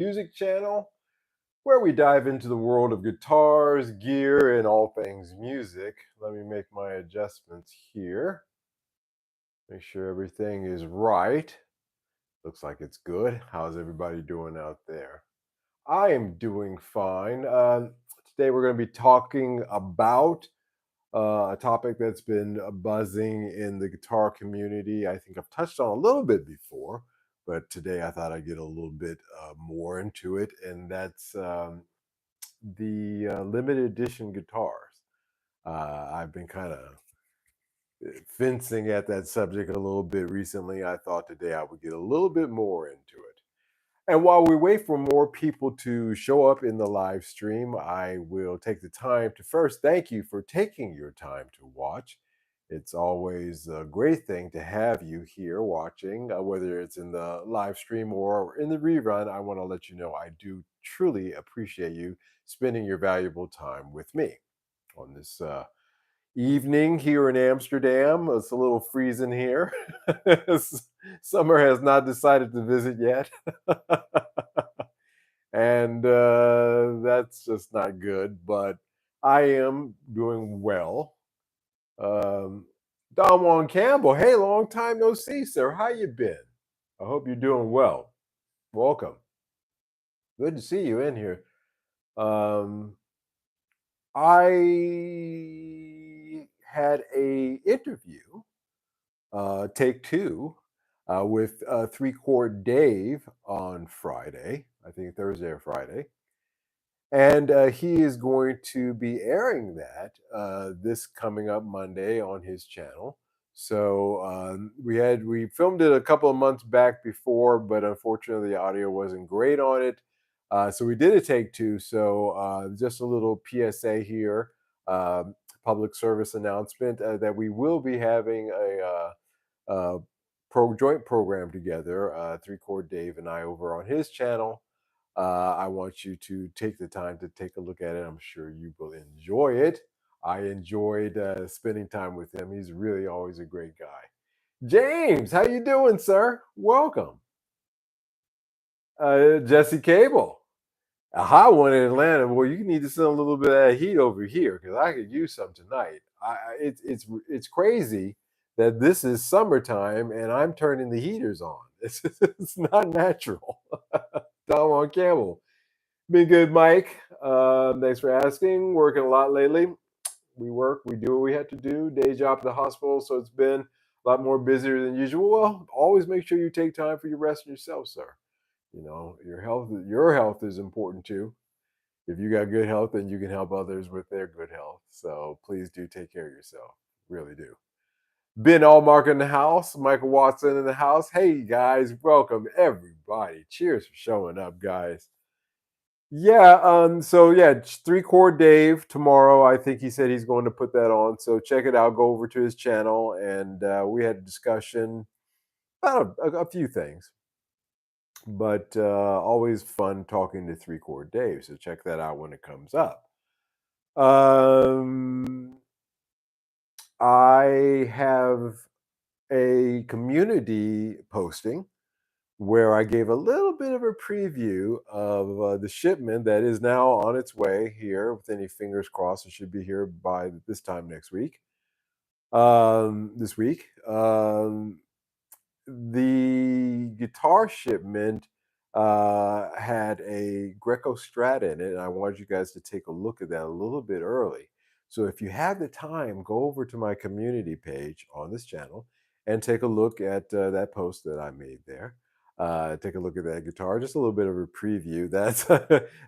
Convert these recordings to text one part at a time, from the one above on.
music channel where we dive into the world of guitars, gear, and all things music. Let me make my adjustments here. Make sure everything is right. Looks like it's good. How's everybody doing out there? I am doing fine. Today we're going to be talking about a topic that's been buzzing in the guitar community. I think I've touched on a little bit before, but today I thought I'd get a little bit more into it, and that's the limited edition guitars. I've been kind of fencing at that subject a little bit recently. I thought today I would get a little bit more into it. And while we wait for more people to show up in the live stream, I will take the time to first thank you for taking your time to watch. It's always a great thing to have you here watching, whether it's in the live stream or in the rerun. I want to let you know I do truly appreciate you spending your valuable time with me on this evening here in Amsterdam. It's a little freezing here. Summer has not decided to visit yet. And that's just not good, but I am doing well. Don Juan Campbell, hey, long time no see, sir. How you been? I hope you're doing well. Welcome. Good to see you in here. Um, I had a interview, take two, with Three Chord Dave on Friday. I think Thursday or Friday. And he is going to be airing that this coming up Monday on his channel. So we filmed it a couple of months back before, but unfortunately the audio wasn't great on it. So we did a take two. So just a little PSA here, public service announcement that we will be having a joint program together, Three Chord Dave and I over on his channel. I want you to take the time to take a look at it. I'm sure you will enjoy it. I enjoyed spending time with him. He's really always a great guy. James, how you doing, sir? Welcome. Jesse Cable, a hot one in Atlanta. Well, you need to send a little bit of that heat over here because I could use some tonight. It's crazy that this is summertime and I'm turning the heaters on. It's not natural. Don Juan Campbell. Been good, Mike. Thanks for asking. Working a lot lately. We work, we do what we had to do. Day job at the hospital, so it's been a lot more busier than usual. Well, always make sure you take time for your rest and yourself, sir. You know, your health is important too. If you got good health, then you can help others with their good health. So please do take care of yourself. Really do. Ben Allmark in the house, Michael Watson in the house. Hey guys, welcome everybody. Cheers for showing up, guys. Yeah, so yeah, Three Chord Dave tomorrow. I think he said he's going to put that on. So check it out. Go over to his channel, and we had a discussion about a few things. But always fun talking to Three Chord Dave. So check that out when it comes up. I have a community posting where I gave a little bit of a preview of the shipment that is now on its way here. With any fingers crossed, it should be here by this time next week. This week, the guitar shipment had a Greco Strat in it, and I wanted you guys to take a look at that a little bit early. So if you have the time, go over to my community page on this channel and take a look at that post that I made there. Take a look at that guitar, just a little bit of a preview. That's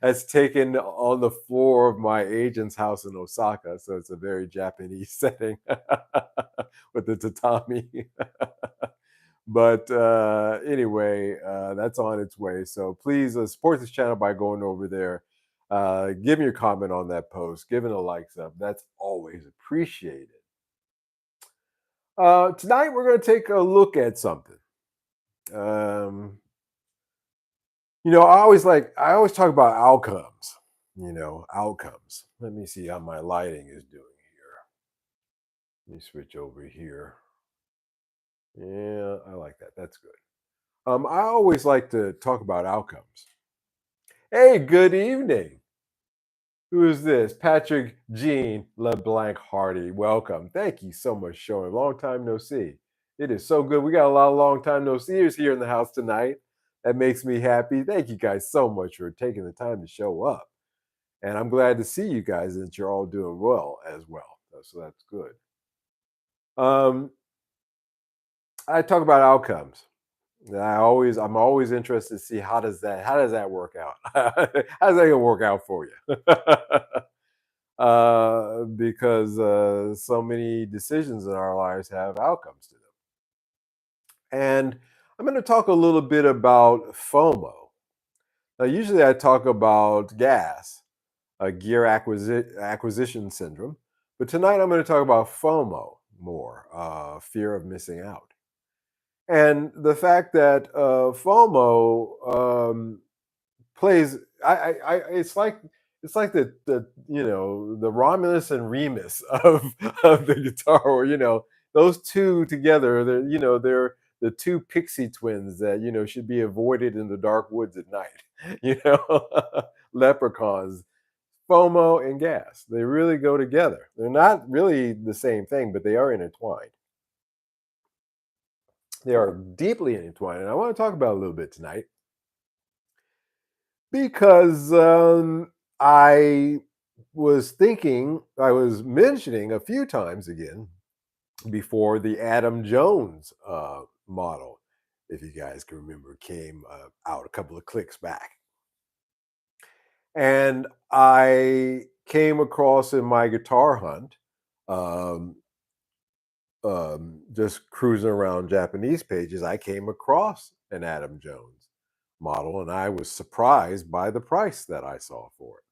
that's taken on the floor of my agent's house in Osaka, so it's a very Japanese setting with the tatami. But anyway, that's on its way. So please support this channel by going over there. Give me your comment on that post. Giving a likes up. That's always appreciated. Tonight we're going to take a look at something. I always talk about outcomes. Outcomes. Let me see how my lighting is doing here. Let me switch over here. Yeah, I like that. That's good. I always like to talk about outcomes. Hey, good evening. Who is this? Patrick Jean LeBlanc Hardy. Welcome. Thank you so much, showing. Long time no see. It is so good. We got a lot of long time no seers here in the house tonight. That makes me happy. Thank you guys so much for taking the time to show up. And I'm glad to see you guys and that you're all doing well as well. So that's good. Um, I talk about outcomes. I'm always interested to see how does that work out? How's that gonna work out for you? Because so many decisions in our lives have outcomes to them. And I'm going to talk a little bit about FOMO. Now, usually I talk about gas, gear acquisition syndrome, but tonight I'm going to talk about FOMO more, fear of missing out. And the fact that FOMO plays it's like the Romulus and Remus of the guitar, or those two together, they're the two pixie twins that should be avoided in the dark woods at night. Leprechauns. FOMO and gas, they really go together. They're not really the same thing, but they are intertwined. They are deeply intertwined, and I want to talk about it a little bit tonight because I I was mentioning a few times again before the Adam Jones model, if you guys can remember, came out a couple of clicks back. And I came across in my guitar hunt, um, just cruising around Japanese pages, I came across an Adam Jones model, and I was surprised by the price that I saw for it.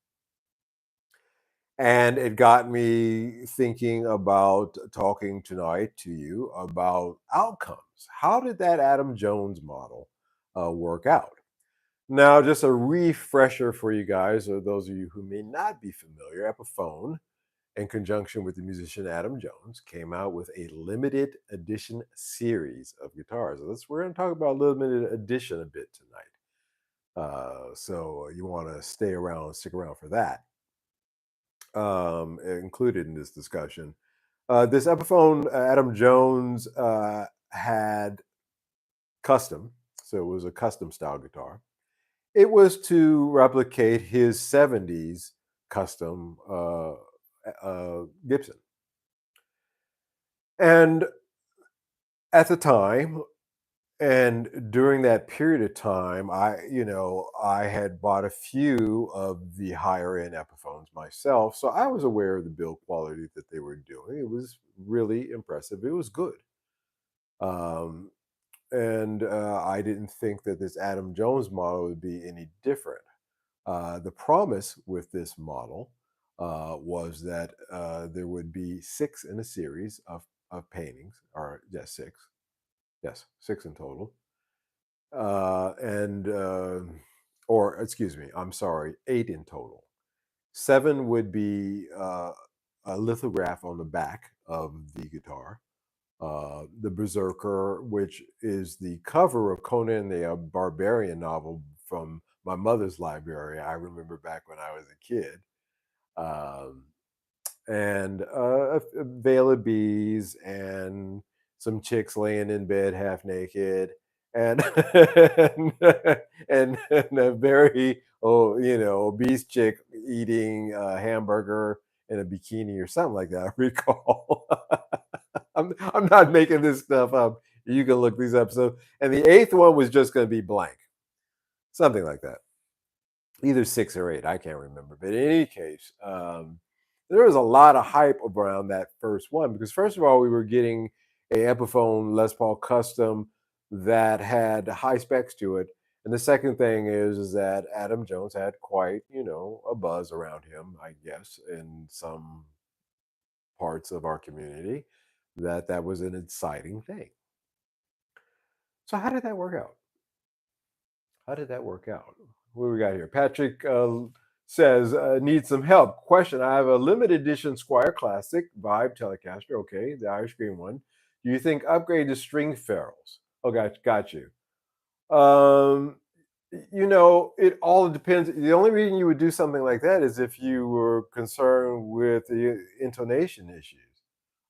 And it got me thinking about talking tonight to you about outcomes. How did that Adam Jones model work out? Now, just a refresher for you guys, or those of you who may not be familiar, Epiphone, in conjunction with the musician Adam Jones, came out with a limited edition series of guitars. We're going to talk about limited edition a bit tonight. So you want to stick around for that. Included in this discussion. This Epiphone Adam Jones had custom, so it was a custom style guitar. It was to replicate his 70s custom Gibson. And at the time, and during that period of time, I had bought a few of the higher end Epiphones myself, so I was aware of the build quality that they were doing. It was really impressive. It was good, um, and I didn't think that this Adam Jones model would be any different. The promise with this model was that there would be six in a series of paintings, or yes, six in total and or excuse me, I'm sorry, eight in total. Seven would be a lithograph on the back of the guitar. The Berserker, which is the cover of Conan the Barbarian novel from my mother's library. I remember back when I was a kid. Um, and a veil of bees and some chicks laying in bed half naked and and a very obese chick eating a hamburger in a bikini or something like that. I recall. I'm not making this stuff up. You can look these up. So, and the eighth one was just going to be blank, something like that, either six or eight. I can't remember. But in any case, there was a lot of hype around that first one because, first of all, we were getting a Epiphone Les Paul Custom that had high specs to it. And the second thing is that Adam Jones had quite, a buzz around him, I guess, in some parts of our community, that was an exciting thing. So how did that work out? How did that work out? What do we got here? Patrick says, need some help. Question: I have a limited edition Squire Classic Vibe Telecaster. Okay, the Irish Green one. Do you think upgrade to string ferrules? Oh, got you. Um, It all depends. The only reason you would do something like that is if you were concerned with the intonation issues.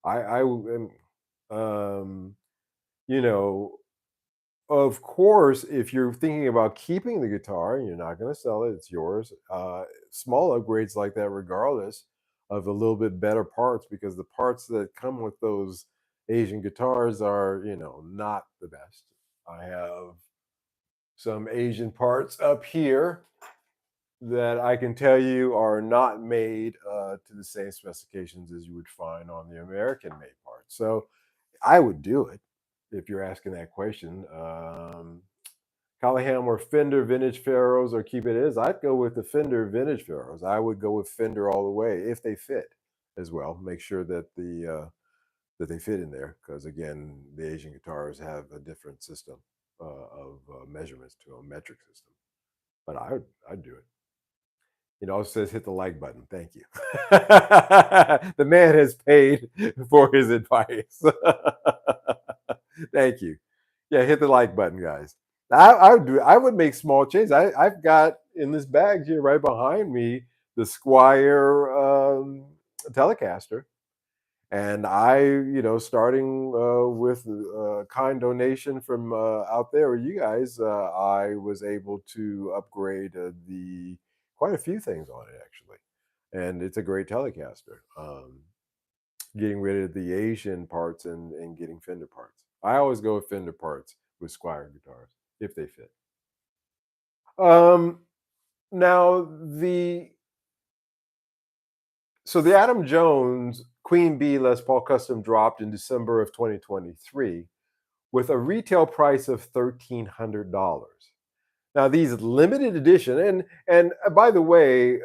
I am, um, you know, of course, if you're thinking about keeping the guitar and you're not going to sell it, it's yours. Small upgrades like that, regardless of a little bit better parts, because the parts that come with those Asian guitars are, not the best. I have some Asian parts up here that I can tell you are not made to the same specifications as you would find on the American made parts. So I would do it if you're asking that question. Callahan or Fender vintage Pharaohs or keep it as, I'd go with the Fender vintage Pharaohs. I would go with Fender all the way if they fit as well. Make sure that they fit in there, because again, the Asian guitars have a different system of measurements to a metric system. But I'd do it. It also says hit the like button. Thank you. The man has paid for his advice. Thank you. Yeah, hit the like button, guys. I would do. I would make small changes. I've got in this bag here right behind me the Squire Telecaster, and starting with a kind donation from out there, you guys, I was able to upgrade the quite a few things on it actually, and it's a great Telecaster. Getting rid of the Asian parts and getting Fender parts. I always go with Fender parts with Squire guitars if they fit. Um, now the Adam Jones Queen Bee Les Paul Custom dropped in December of 2023 with a retail price of $1,300. Now these limited edition, and by the way,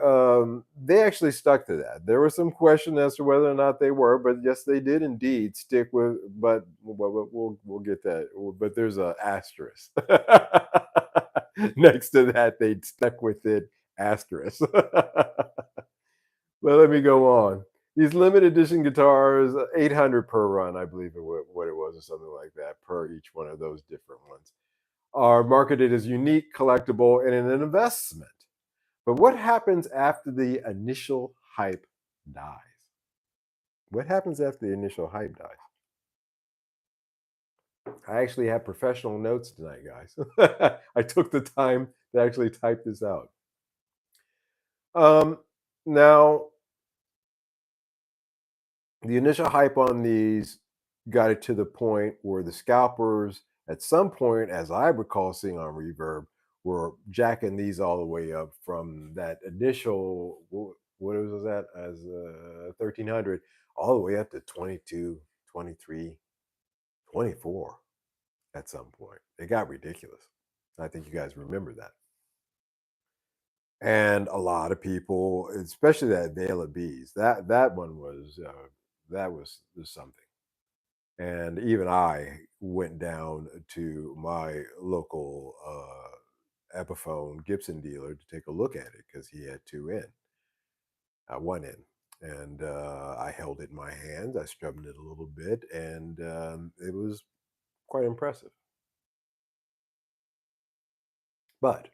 they actually stuck to that. There was some question as to whether or not they were, but yes, they did indeed stick with. But we'll get that. But there's a asterisk next to that. They stuck with it asterisk. Well, let me go on. These limited edition guitars, 800 per run, I believe what it was, or something like that, per each one of those different ones, are marketed as unique, collectible, and an investment. But what happens after the initial hype dies? What happens after the initial hype dies? I actually have professional notes tonight, guys. I took the time to actually type this out. Now, the initial hype on these got it to the point where the scalpers, at some point, as I recall seeing on Reverb, were jacking these all the way up from that initial, what was that, as 1300, all the way up to 22, 23, 24 at some point. It got ridiculous. I think you guys remember that. And a lot of people, especially that Veil of Bees, that one was that was something. And even I went down to my local Epiphone Gibson dealer to take a look at it because he had one in, and I held it in my hands. I strummed it a little bit, and it was quite impressive. But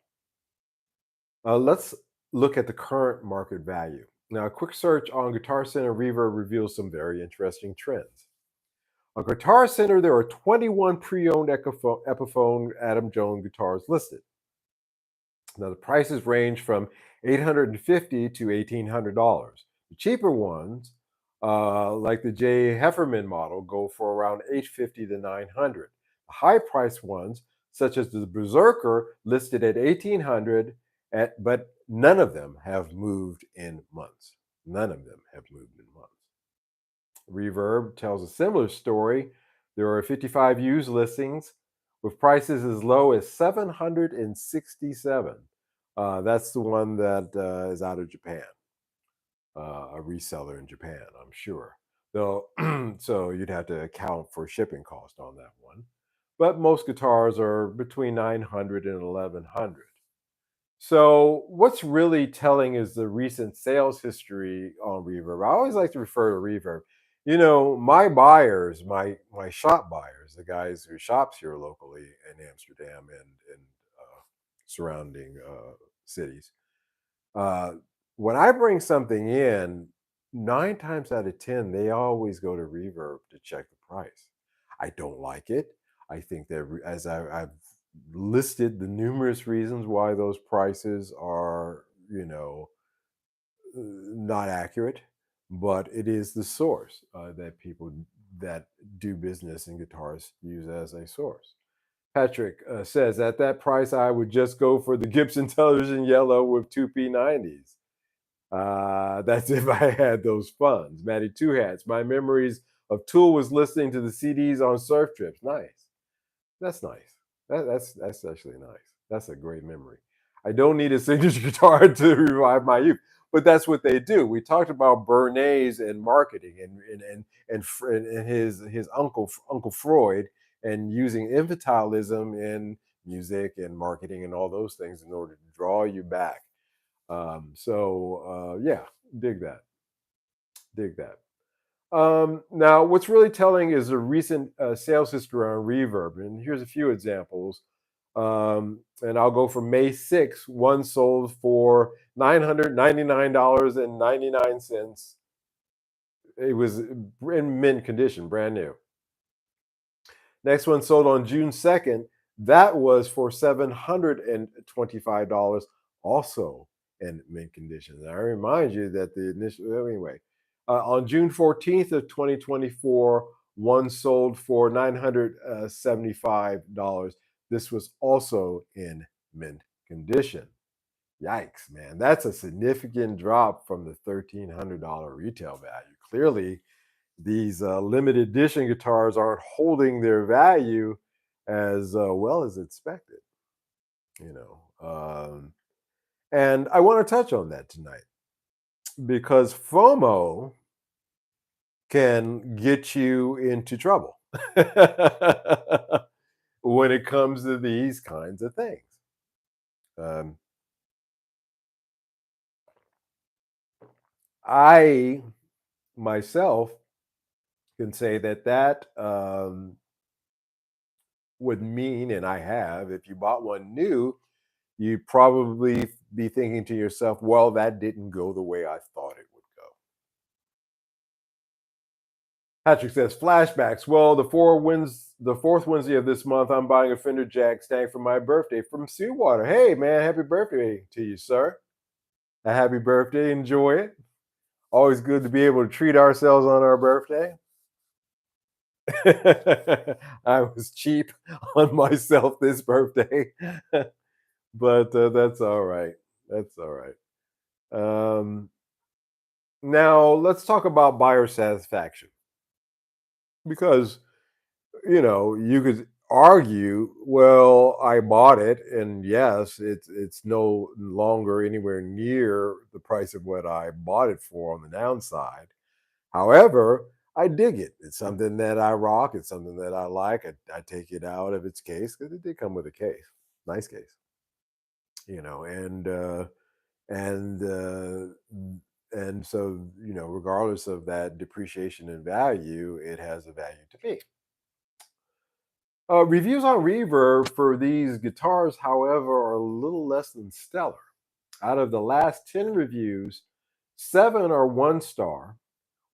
let's look at the current market value. Now, a quick search on Guitar Center Reverb reveals some very interesting trends. On Guitar Center, there are 21 pre-owned Epiphone Adam Jones guitars listed. Now, the prices range from $850 to $1,800. The cheaper ones, like the Jay Hefferman model, go for around $850 to $900. The high-priced ones, such as the Berserker, listed at $1,800, but none of them have moved in months. None of them have moved in months. Reverb tells a similar story. There are 55 used listings with prices as low as $767. That's the one that is out of Japan, a reseller in Japan, I'm sure. Though, so you'd have to account for shipping cost on that one. But most guitars are between 900 and 1100. So, what's really telling is the recent sales history on Reverb. I always like to refer to Reverb. My buyers, my shop buyers, the guys who shops here locally in Amsterdam and surrounding cities. Uh, when I bring something in, 9 times out of 10, they always go to Reverb to check the price. I don't like it. I think that, I've listed the numerous reasons why those prices are, not accurate, but it is the source that people that do business in guitars use as a source. Patrick says, at that price, I would just go for the Gibson Television Yellow with two P90s. That's if I had those funds. Matty Two Hats. My memories of Tool was listening to the CDs on surf trips. Nice. That's nice. That's actually nice. That's a great memory. I don't need a signature guitar to revive my youth, but that's what they do. We talked about Bernays and marketing, and his Uncle Freud, and using infantilism in music and marketing and all those things in order to draw you back. Yeah, dig that, dig that. Now, what's really telling is a recent sales history on Reverb, and here's a few examples. And I'll go for May 6th. One sold for $999.99. It was in mint condition, brand new. Next one sold on June 2nd. That was for $725, also in mint condition. And I remind you that the initial, anyway, on June 14th of 2024, one sold for $975. This was also in mint condition. Yikes, man. That's a significant drop from the $1,300 retail value. Clearly, these limited edition guitars aren't holding their value as well as expected, you know. And I want to touch on that tonight because FOMO can get you into trouble when it comes to these kinds of things. I myself can say that would mean, and I have, if you bought one new, you'd probably be thinking to yourself, well, that didn't go the way I thought it would go. Patrick says, flashbacks. Well, the fourth Wednesday of this month, I'm buying a Fender Jag Stang for my birthday from Seawater. Hey, man, happy birthday to you, sir. A happy birthday. Enjoy it. Always good to be able to treat ourselves on our birthday. I was cheap on myself this birthday, but that's all right. That's all right. Now let's talk about buyer satisfaction, because you could argue, well, I bought it, and yes, it's no longer anywhere near the price of what I bought it for on the downside. However, I dig it. It's something that I rock. It's something that I like. I take it out of its case because it did come with a case, nice case, and and uh, and so regardless of that depreciation in value, it has a value to me. Reviews on Reverb for these guitars, however, are a little less than stellar. Out of the last 10 reviews, 7 are 1 star,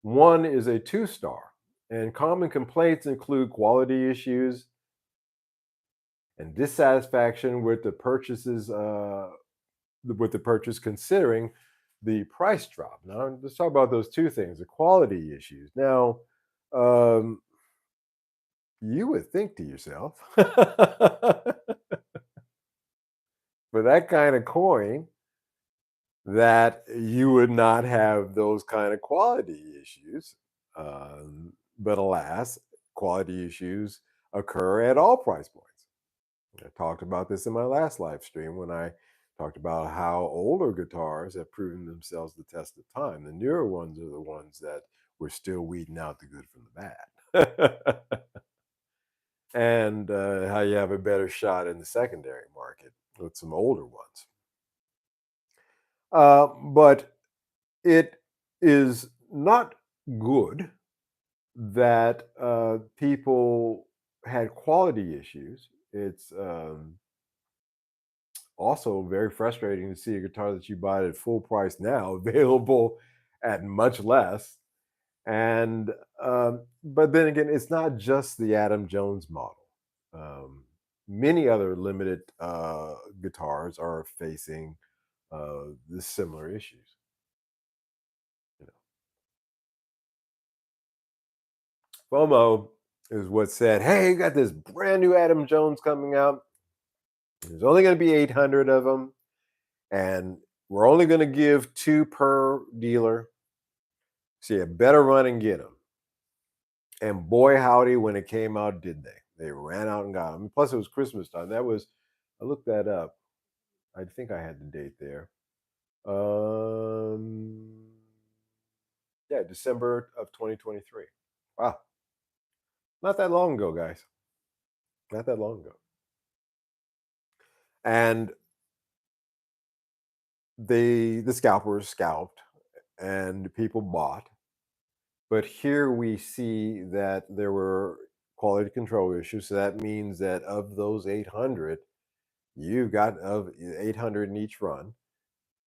1 is a 2 star, and common complaints include quality issues and dissatisfaction with the purchase, considering the price drop. Now, let's talk about those two things: the quality issues. Now, you would think to yourself, for that kind of coin, that you would not have those kind of quality issues. But alas, quality issues occur at all price points. I talked about this in my last live stream when I talked about how older guitars have proven themselves the test of time. The newer ones are the ones that we're still weeding out the good from the bad. And how you have a better shot in the secondary market with some older ones. But it is not good that people had quality issues. It's also very frustrating to see a guitar that you buy at full price now available at much less. And but then again, it's not just the Adam Jones model. Um, Many other limited guitars are facing the similar issues. You know, FOMO is what said, "Hey, you got this brand new Adam Jones coming out. There's only going to be 800 of them, and we're only going to give two per dealer. So you better run and get them." And boy, howdy, when it came out, did they? They ran out and got them. Plus, it was Christmas time. That was, I looked that up. I think I had the date there. Um, yeah, December of 2023. Wow, not that long ago, guys. Not that long ago. And the scalpers scalped, and people bought. But here we see that there were quality control issues. So that means that of those 800, you got of 800 in each run,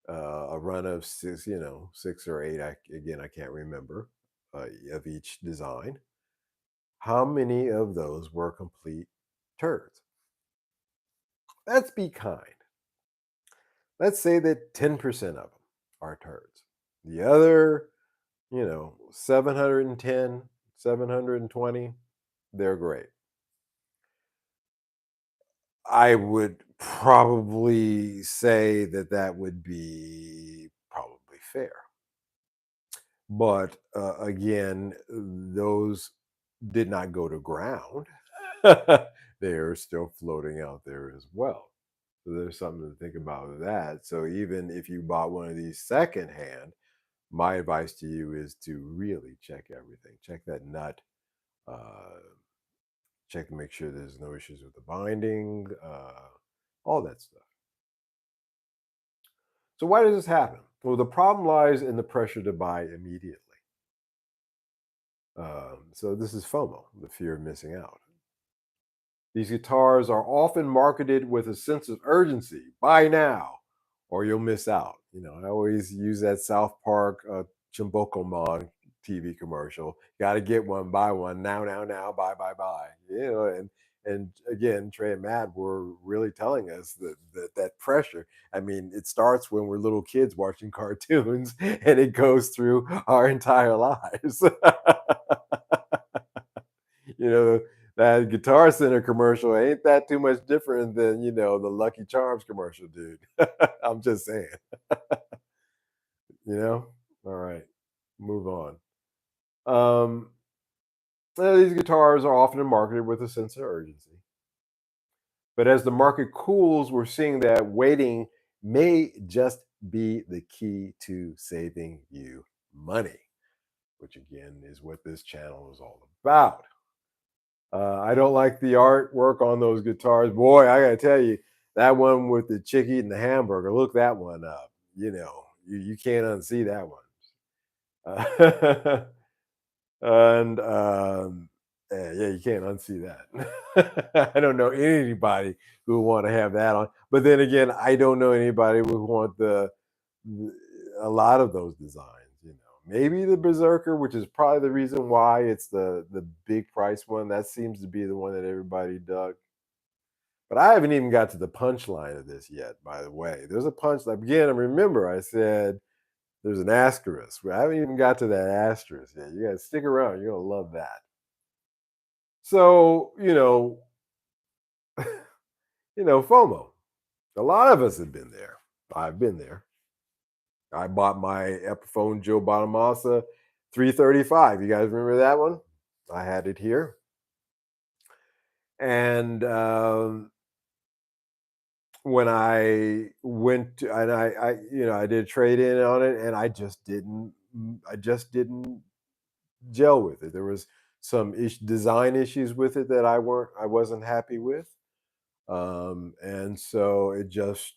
a run of six, 6 or 8. Again, I can't remember of each design. How many of those were complete turds? Let's be kind. Let's say that 10% of them are turds. The other, 710, 720, they're great. I would probably say that that would be probably fair. But again, those did not go to ground. They are still floating out there as well. So there's something to think about with that. So even if you bought one of these secondhand, my advice to you is to really check everything. Check that nut. Uh, Check to make sure there's no issues with the binding, all that stuff. So why does this happen? Well, the problem lies in the pressure to buy immediately. So this is FOMO, the fear of missing out. These guitars are often marketed with a sense of urgency. Buy now, or you'll miss out. I always use that South Park Chimbokomon TV commercial. Got to get one, buy one now, now, now, buy, buy, buy. And again, Trey and Matt were really telling us that pressure. I mean, it starts when we're little kids watching cartoons, and it goes through our entire lives. you know that Guitar Center commercial ain't that too much different than the Lucky Charms commercial, dude. I'm just saying. you know all right, move on. um these guitars are often marketed with a sense of urgency, but as the market cools, we're seeing that waiting may just be the key to saving you money, which again is what this channel is all about. I don't like the artwork on those guitars. Boy, I gotta tell you, that one with the chick eating the hamburger, look that one up. You can't unsee that one. Uh, and yeah, you can't unsee that. I don't know anybody who would want to have that on. But then again, I don't know anybody who would want the a lot of those designs. Maybe the Berserker, which is probably the reason why it's the big price one. That seems to be the one that everybody dug. But I haven't even got to the punchline of this yet. By the way, there's a punchline. Again, and remember, I said there's an asterisk. I haven't even got to that asterisk yet. You got to stick around. You're gonna love that. So FOMO. A lot of us have been there. I've been there. I bought my Epiphone Joe Bonamassa 335. You guys remember that one? I had it here. And when I went to, and I did trade in on it, and I just didn't gel with it. There was some design issues with it that I wasn't happy with. And so it just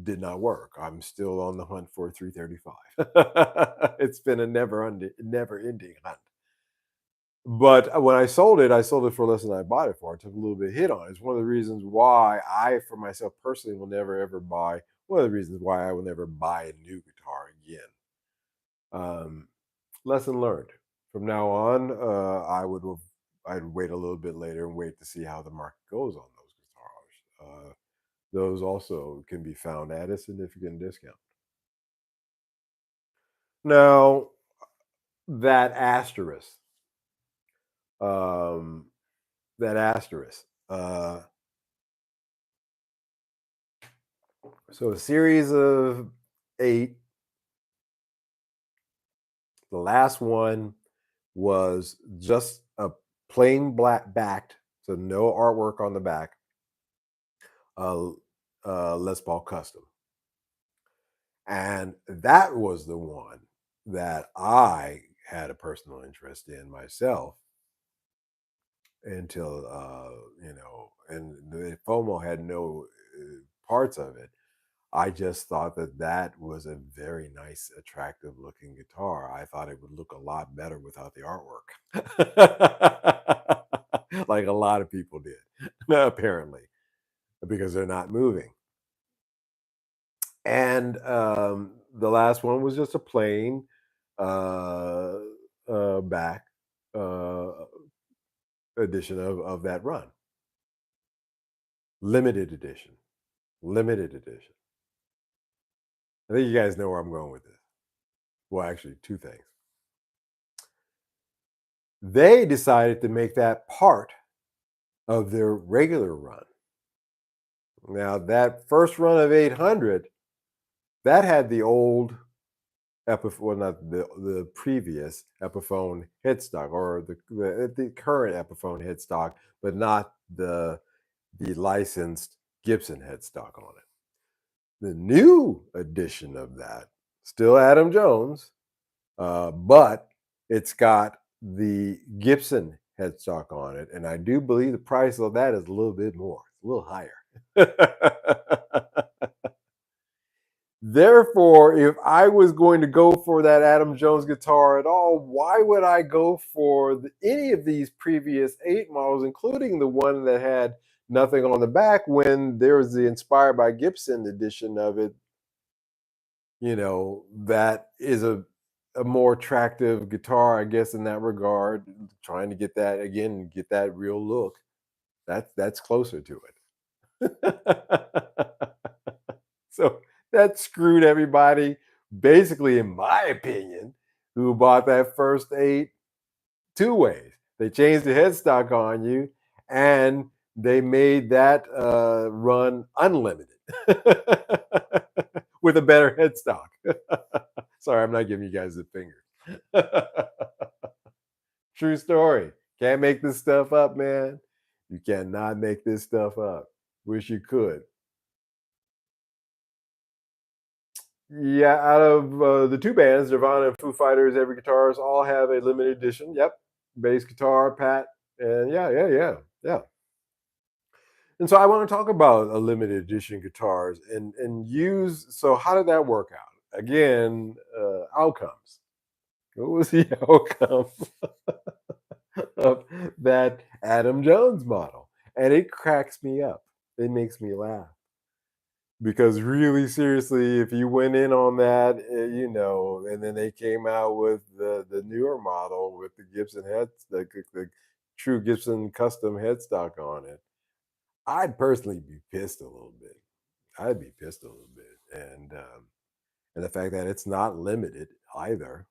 did not work. I'm still on the hunt for a 335. It's been a never ending hunt. But when I sold it for less than I bought it for. I took a little bit hit on it. It's one of the reasons why I, for myself personally, will never ever buy. One of the reasons why I will never buy a new guitar again. Um, Lesson learned. From now on, I'd wait a little bit later and wait to see how the market goes on those guitars. Those also can be found at a significant discount. Now, that asterisk, um, that asterisk. So a series of 8. The last one was just a plain black backed, so no artwork on the back. Uh, Les Paul Custom, and that was the one that I had a personal interest in myself until and the FOMO had no parts of it. I just thought that that was a very nice, attractive looking guitar. I thought it would look a lot better without the artwork, like a lot of people did, apparently, because they're not moving. And the last one was just a plain uh, back uh, edition of that run, limited edition, limited edition. I think you guys know where I'm going with this. Well, actually, two things. They decided to make that part of their regular run. Now, that first run of 800, that had the old Epiphone, well, not the previous Epiphone headstock, or the current Epiphone headstock, but not the licensed Gibson headstock on it. The new edition of that, still Adam Jones, but it's got the Gibson headstock on it, and I do believe the price of that is a little bit more, a little higher. Therefore, if I was going to go for that Adam Jones guitar at all, why would I go for any of these previous 8 models, including the one that had nothing on the back, when there's the Inspired by Gibson edition of it, that is a more attractive guitar, I guess, in that regard, trying to get that again, get that real look. That's closer to it. So that screwed everybody, basically, in my opinion, who bought that first 8 two ways. They changed the headstock on you, and they made that run unlimited with a better headstock. Sorry, I'm not giving you guys the finger. True story. Can't make this stuff up, man. You cannot make this stuff up. Wish you could. Yeah, out of the two bands, Nirvana and Foo Fighters, every guitars all have a limited edition. Yep, bass guitar, Pat, and yeah. And so I want to talk about a limited edition guitars and use. So how did that work out? Again, outcomes. What was the outcome of that Adam Jones model? And it cracks me up. It makes me laugh. Because really, seriously, if you went in on that, and then they came out with the newer model with the Gibson heads, the true Gibson custom headstock on it, I'd personally be pissed a little bit. I'd be pissed a little bit, and the fact that it's not limited either,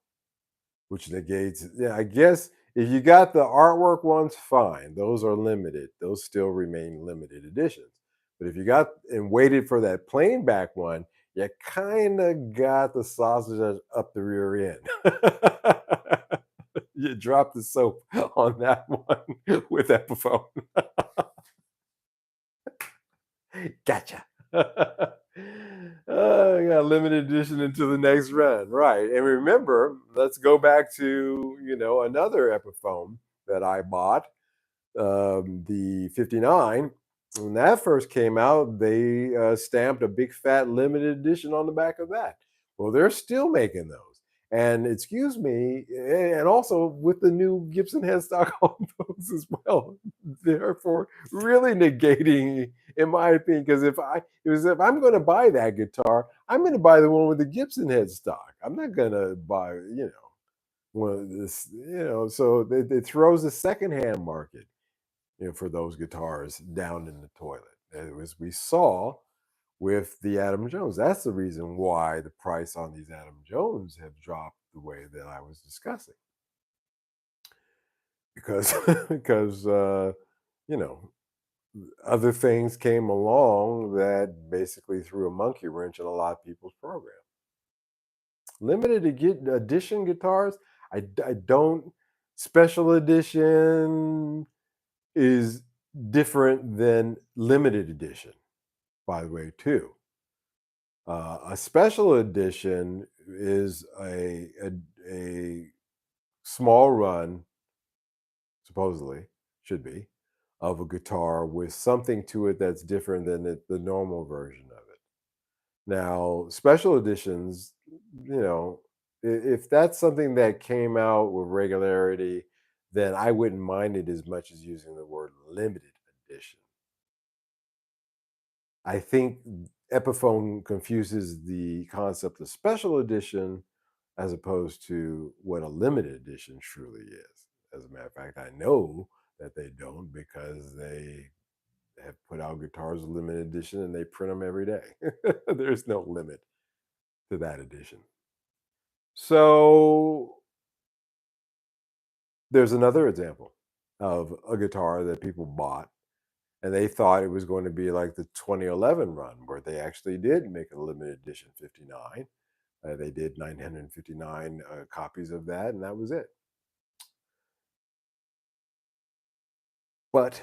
which negates. Yeah, I guess if you got the artwork ones, fine. Those are limited. Those still remain limited editions. But if you got and waited for that plain back one, you kind of got the sausage up the rear end. You dropped the soap on that one with Epiphone. Gotcha. Yeah, limited edition into the next run, right? And remember, let's go back to another Epiphone that I bought, the '59. When that first came out, they stamped a big fat limited edition on the back of that. Well, they're still making those, And excuse me, and also with the new Gibson headstock on those as well, therefore really negating, in my opinion, because if I'm going to buy that guitar, I'm going to buy the one with the Gibson headstock. I'm not going to buy, one of this, so it throws the secondhand market, for those guitars down in the toilet. As we saw with the Adam Jones. That's the reason why the price on these Adam Jones have dropped the way that I was discussing. Because because you know, other things came along that basically threw a monkey wrench in a lot of people's program. Edition guitars, I don't. Special edition is different than limited edition, by the way, too. A special edition is a small run, supposedly, should be, of a guitar with something to it that's different than the normal version of it. Now, special editions, if that's something that came out with regularity, then I wouldn't mind it as much as using the word limited edition. I think Epiphone confuses the concept of special edition as opposed to what a limited edition truly is. As a matter of fact, I know that they don't because they have put out guitars with limited edition and they print them every day. There's no limit to that edition. So there's another example of a guitar that people bought and they thought it was going to be like the 2011 run where they actually did make a limited edition 59. They did 959 copies of that, and that was it. But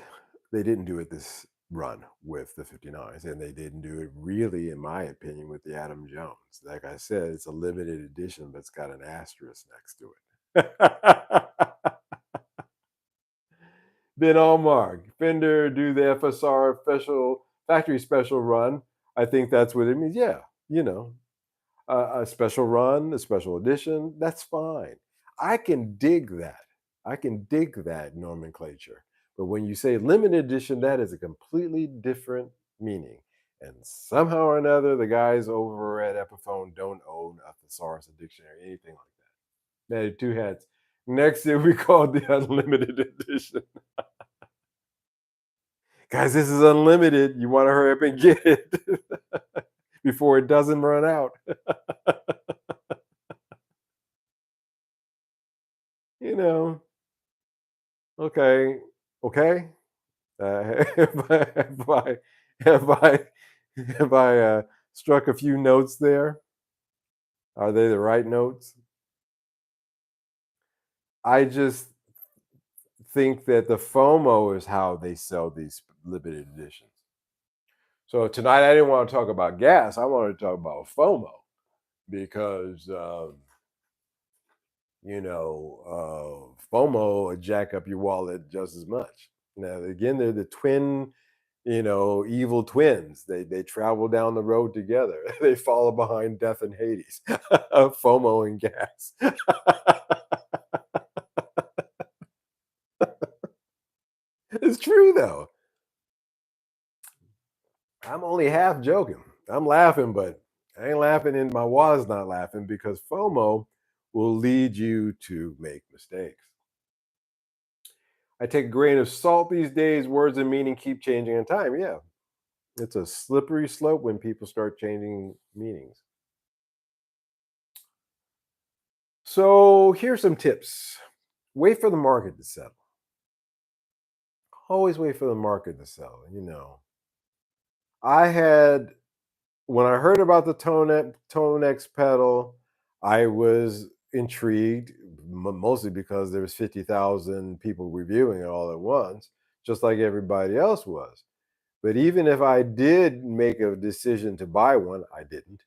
they didn't do it this run with the 59s, and they didn't do it really, in my opinion, with the Adam Jones. Like I said, it's a limited edition, but it's got an asterisk next to it. Ben Allmark, Fender do the FSR special factory special run. I think that's what it means. Yeah, you know, a special run, a special edition, that's fine. I can dig that. I can dig that nomenclature. But when you say limited edition, that is a completely different meaning. And somehow or another, the guys over at Epiphone don't own a thesaurus, a dictionary, anything like that. They had two hats. Next year, we called the unlimited edition. Guys, this is unlimited. You want to hurry up and get it before it doesn't run out. you know, okay, okay. Have I have I have I struck a few notes there? Are they the right notes? I just think that the FOMO is how they sell these limited editions. So tonight I didn't want to talk about gas. I wanted to talk about FOMO because FOMO would jack up your wallet just as much. Now again, they're the twin evil twins. They travel down the road together. They follow behind death and Hades. FOMO and gas. It's true though. I'm only half joking. I'm laughing, but I ain't laughing and my wallet's not laughing because FOMO will lead you to make mistakes. I take a grain of salt these days. Words and meaning keep changing in time. Yeah, it's a slippery slope when people start changing meanings. So here's some tips. Wait for the market to settle. Always wait for the market to settle. I had when I heard about the Tonex pedal, I was intrigued, mostly because there was 50,000 people reviewing it all at once, just like everybody else was. But even if I did make a decision to buy one, I didn't.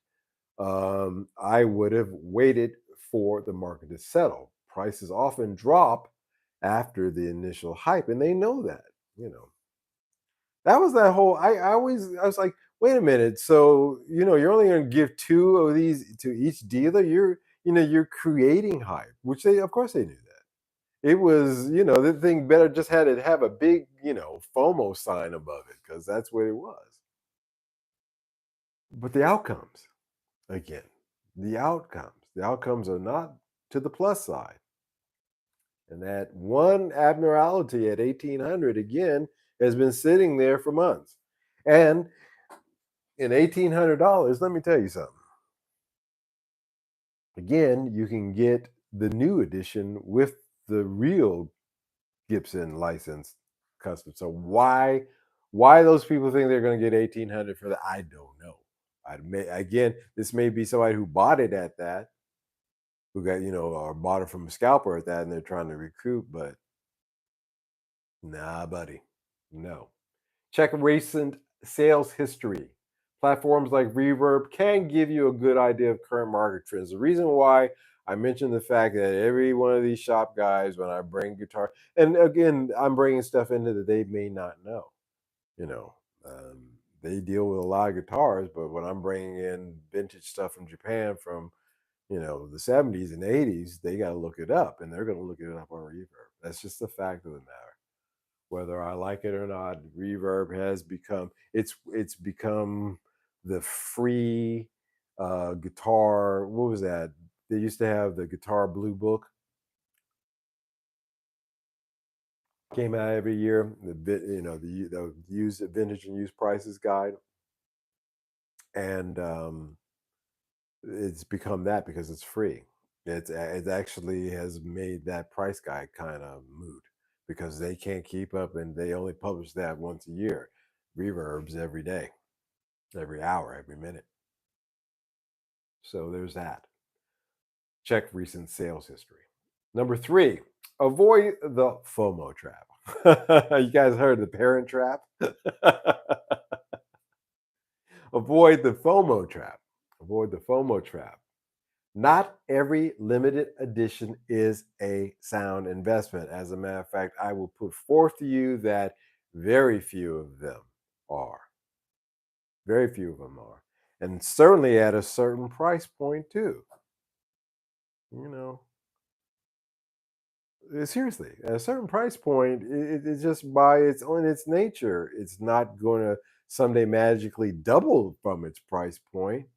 I would have waited for the market to settle. Prices often drop after the initial hype, and they know that. You know, that was that whole. I was like, wait a minute. So you're only going to give two of these to each dealer. you're creating hype, which they, of course, they knew that. It was, the thing better just had to have a big, FOMO sign above it because that's what it was. But the outcomes, again, the outcomes are not to the plus side. And that one abnormality at 1800 again has been sitting there for months. And in $1,800, let me tell you something. Again, you can get the new edition with the real Gibson licensed custom. So why those people think they're going to get 1,800 for that, I don't know. Again, this may be somebody who bought it at that, who got, or bought it from a scalper at that, and they're trying to recruit, but nah, buddy, no. Check recent sales history. Platforms like Reverb can give you a good idea of current market trends. The reason why I mentioned the fact that every one of these shop guys, when I bring guitar, and again, I'm bringing stuff into that they may not know. You know, they deal with a lot of guitars, but when I'm bringing in vintage stuff from Japan from the 70s and 80s, they got to look it up, and they're going to look it up on Reverb. That's just the fact of the matter. Whether I like it or not, Reverb has become it's become the free guitar. What was that? They used to have the Guitar Blue Book, came out every year. The used vintage and used prices guide, and it's become that because it's free. It actually has made that price guide kind of moot because they can't keep up, and they only publish that once a year. Reverbs every day, every hour, every minute. So there's that. Check recent sales history. Number 3, avoid the FOMO trap. You guys heard the parent trap? Avoid the FOMO trap. Avoid the FOMO trap. Not every limited edition is a sound investment. As a matter of fact, I will put forth to you that very few of them are. Very few of them are. And certainly at a certain price point, too. Seriously, at a certain price point, it's just by its own its nature, it's not going to someday magically double from its price point.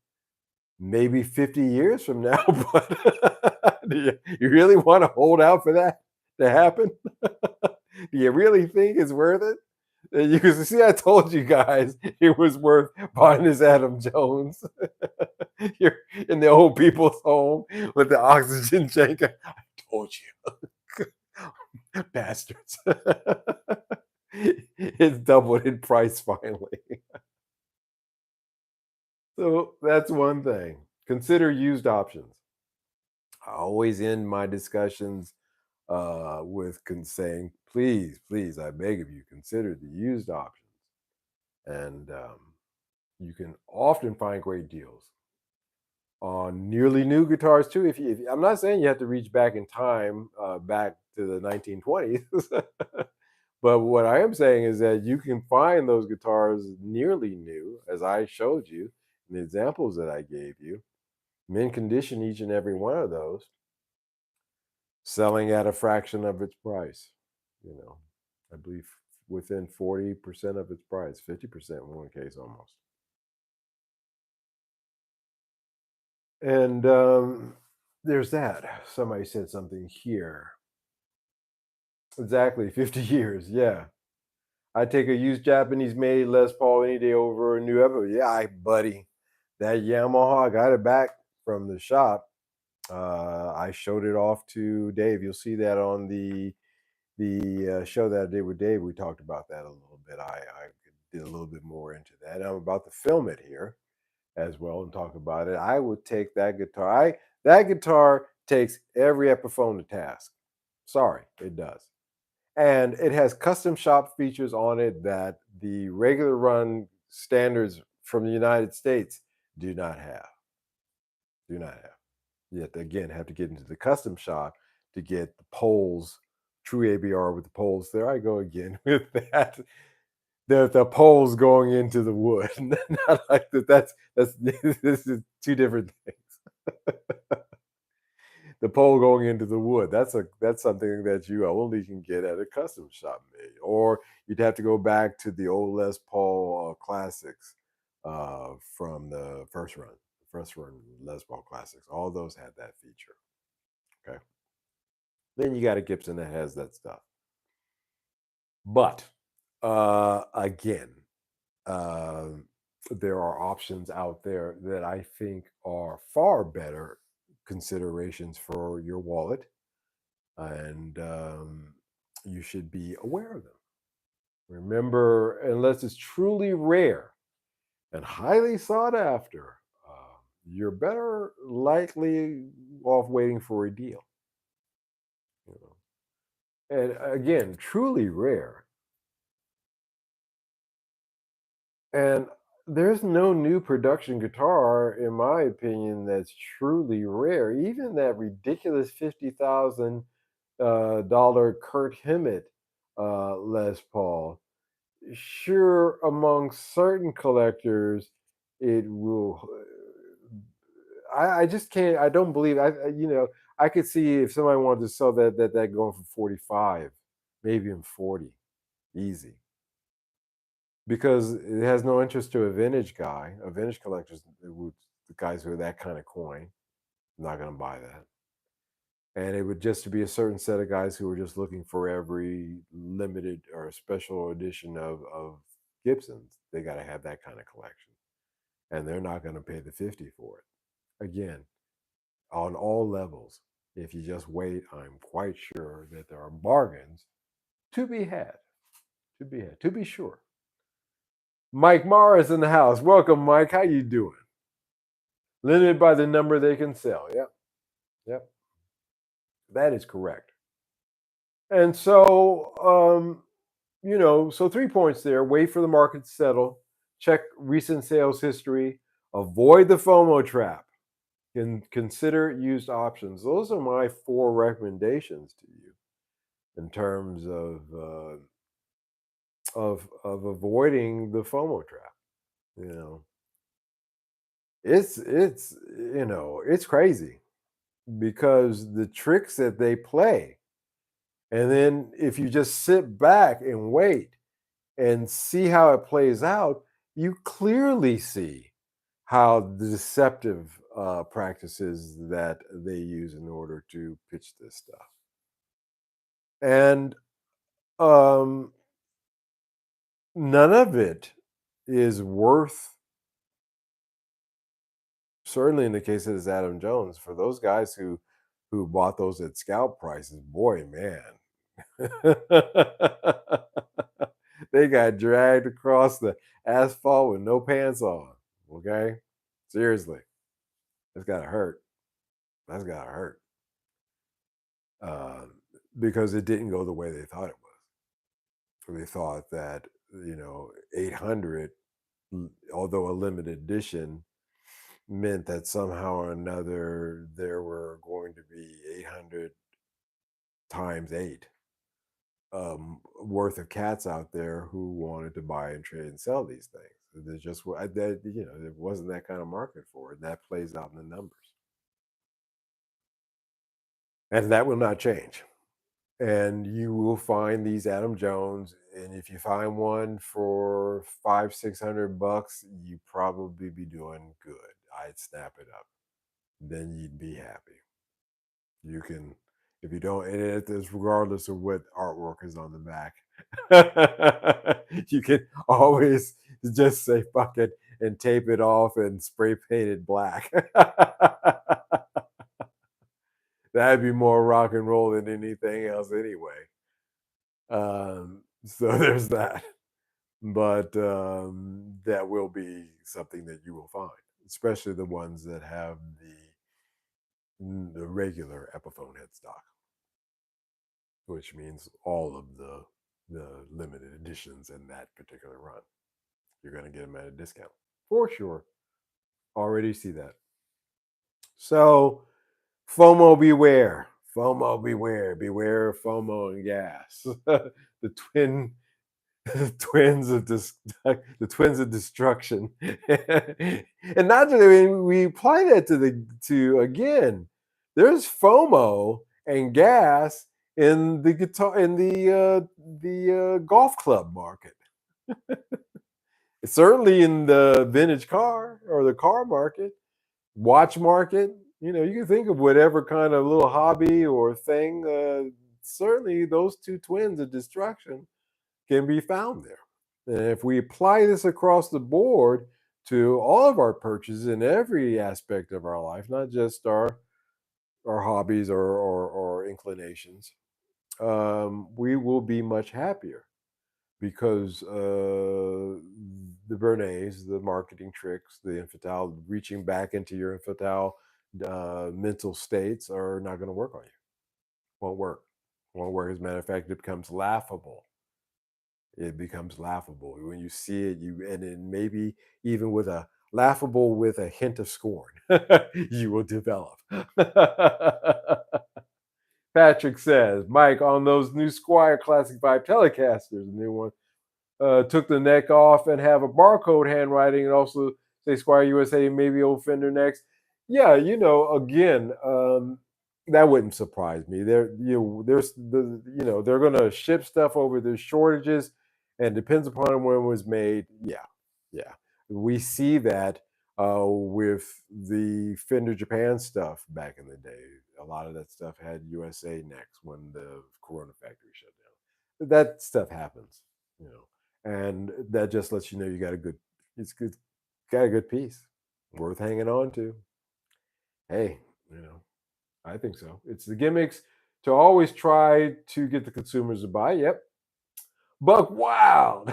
Maybe 50 years from now, but you really want to hold out for that to happen? Do you really think it's worth it? You can see, I told you guys it was worth buying this Adam Jones. You're in the old people's home with the oxygen tank. I told you. Bastards. It's doubled in price finally. So that's one thing. Consider used options. I always end my discussions with saying, please, please, I beg of you, consider the used options. And you can often find great deals on nearly new guitars too. I'm not saying you have to reach back in time, back to the 1920s, but what I am saying is that you can find those guitars nearly new, as I showed you in the examples that I gave you, mint condition, each and every one of those, selling at a fraction of its price. I believe within 40% of its price, 50% in one case almost. And there's that. Somebody said something here. Exactly, 50 years. Yeah. I take a used Japanese made Les Paul any day over a new ever. Yeah, buddy. That Yamaha, I got it back from the shop. I showed it off to Dave. You'll see that on the show that I did with Dave. We talked about that a little bit. I did a little bit more into that. I'm about to film it here as well and talk about it. I would take that guitar. That guitar takes every Epiphone to task. Sorry, it does. And it has custom shop features on it that the regular run standards from the United States do not have. Do not have. You have to, again, have to get into the custom shop to get the poles, true ABR with the poles. There I go again with that. The poles going into the wood. Not like that. That's this is two different things. pole going into the wood. That's something that you only can get at a custom shop made, or you'd have to go back to the old Les Paul classics from the first run Les Paul classics. All those had that feature. Okay, then you got a Gibson that has that stuff, but again, uh, there are options out there that I think are far better considerations for your wallet, and you should be aware of them. Remember, unless it's truly rare and highly sought after, you're better likely off waiting for a deal. You know? And again, truly rare. And there's no new production guitar, in my opinion, that's truly rare. Even that ridiculous $50,000 dollar Kurt Hammett Les Paul. Sure, among certain collectors, it will. I just can't. I don't believe. I could see if somebody wanted to sell that going for 45, maybe even 40, easy, because it has no interest to a vintage guy. A vintage collector's the guys who are that kind of coin. Not going to buy that. And it would just be a certain set of guys who were just looking for every limited or special edition of Gibsons. They got to have that kind of collection, and they're not going to pay the 50 for it. Again, on all levels, if you just wait, I'm quite sure that there are bargains to be had. To be sure. Mike Morris in the house. Welcome, Mike. How you doing? Limited by the number they can sell. Yep. That is correct. And so, so 3 points there. Wait for the market to settle. Check recent sales history. Avoid the FOMO trap. And consider used options. Those are my 4 recommendations to you in terms of avoiding the FOMO trap. It's crazy because the tricks that they play. And then if you just sit back and wait and see how it plays out, you clearly see how the deceptive practices that they use in order to pitch this stuff. And none of it is worth, certainly in the case of this Adam Jones, for those guys who bought those at scalp prices, boy, man. They got dragged across the asphalt with no pants on. Okay? Seriously. That's gotta hurt. That's gotta hurt. Because it didn't go the way they thought it was. They thought that, 800, although a limited edition, meant that somehow or another there were going to be 800 times 8 worth of cats out there who wanted to buy and trade and sell these things. There's just there wasn't that kind of market for it. And that plays out in the numbers, and that will not change. And you will find these Adam Jones, and if you find one for $500-600, you probably be doing good. I'd snap it up. Then you'd be happy. You can, if you don't, and it is regardless of what artwork is on the back. You can always just say fuck it and tape it off and spray paint it black. That'd be more rock and roll than anything else anyway. So there's that. But that will be something that you will find, especially the ones that have the regular Epiphone headstock, which means all of the limited editions in that particular run. You're going to get them at a discount for sure. Already see that. So FOMO beware. FOMO beware. Beware of FOMO and gas. The twins of destruction. And not that we apply that to again, there's FOMO and gas in the guitar in the golf club market. Certainly in the vintage car or the car market, watch market. You can think of whatever kind of little hobby or thing. Certainly, those two twins of destruction can be found there. And if we apply this across the board to all of our purchases in every aspect of our life, not just our hobbies or inclinations, we will be much happier because the Bernays, the marketing tricks, the infantile, reaching back into your infantile mental states are not going to work on you. Won't work. Won't work. As a matter of fact, it becomes laughable. It becomes laughable when you see it. And then maybe even with a laughable with a hint of scorn, you will develop. Patrick says, Mike, on those new Squire Classic 5 Telecasters, the new one, took the neck off and have a barcode handwriting and also say Squire USA, maybe old Fender necks. Yeah, again, that wouldn't surprise me. They're going to ship stuff over. There's shortages, and depends upon when it was made. Yeah, yeah, we see that with the Fender Japan stuff back in the day. A lot of that stuff had USA necks when the Corona factory shut down. That stuff happens, and that just lets you know you got a good, it's good, got a good piece, worth hanging on to. Hey, I think so. It's the gimmicks to always try to get the consumers to buy. Yep. Buck Wild.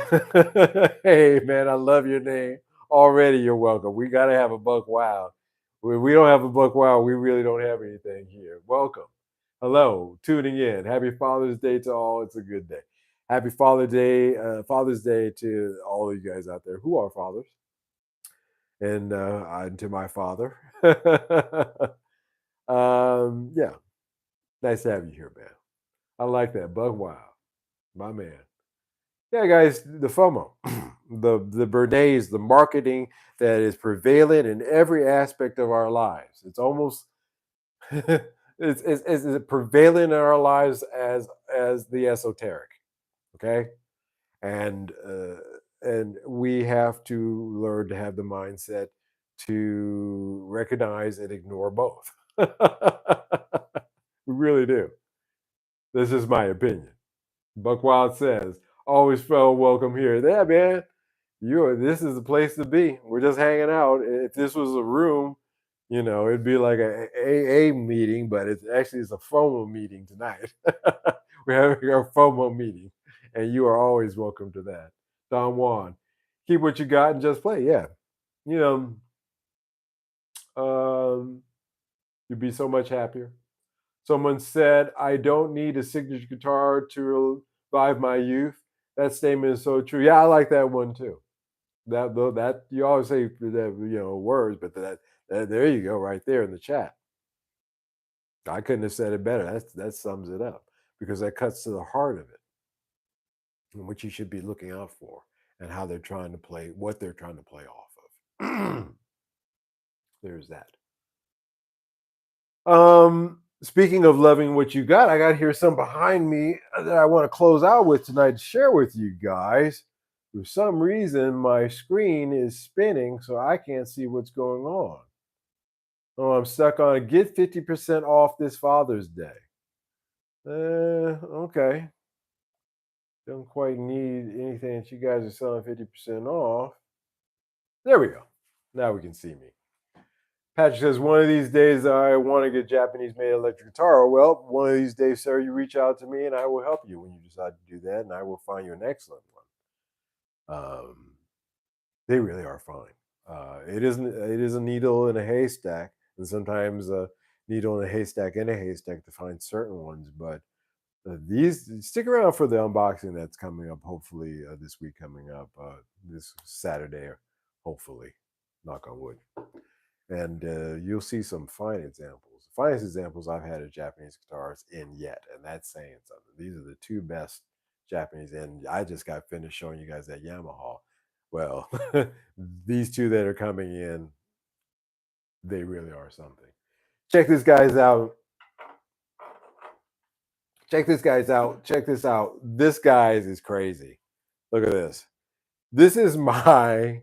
Hey, man, I love your name. Already, you're welcome. We got to have a Buck Wild. When we don't have a Buck Wild, we really don't have anything here. Welcome. Hello, tuning in. Happy Father's Day to all. It's a good day. Happy Father's Day to all of you guys out there who are fathers, and to my father. Yeah, nice to have you here, man. I like that, Bug Wild, my man. Yeah, guys, the FOMO, the Bernays, the marketing that is prevalent in every aspect of our lives. It's almost it's prevalent in our lives as the esoteric. Okay, and we have to learn to have the mindset to recognize and ignore both. We really do. This is my opinion. Buck Wild says, always felt welcome here. Yeah, man. This is the place to be. We're just hanging out. If this was a room, it'd be like a AA meeting, but it's a FOMO meeting tonight. We're having our FOMO meeting, and you are always welcome to that. Don Juan, keep what you got and just play. Yeah, you you'd be so much happier. Someone said, I don't need a signature guitar to revive my youth. That statement is so true. Yeah, I like that one too. That you always say that words, but that there you go, right there in the chat. I couldn't have said it better. That sums it up because that cuts to the heart of it, and what you should be looking out for, and how they're trying to play, what they're trying to play off of. There's that. Speaking of loving what you got, I got here some behind me that I want to close out with tonight to share with you guys. For some reason, my screen is spinning, so I can't see what's going on. Oh, I'm stuck on a get 50% off this Father's Day. Okay. Don't quite need anything that you guys are selling 50% off. There we go. Now we can see me. Patrick says, one of these days I want to get Japanese made electric guitar. Well, one of these days, sir, you reach out to me and I will help you when you decide to do that, and I will find you an excellent one. They really are fine. It is a needle in a haystack, and sometimes a needle in a haystack to find certain ones. But these, stick around for the unboxing that's coming up. Hopefully this week coming up, this Saturday, hopefully, knock on wood. And you'll see some fine examples. The finest examples I've had of Japanese guitars in yet, and that's saying something. These are the two best Japanese, and I just got finished showing you guys that Yamaha. Well, these two that are coming in, they really are something. Check this guys out. Check this guys out. Check this out. This guys is crazy. Look at this. This is my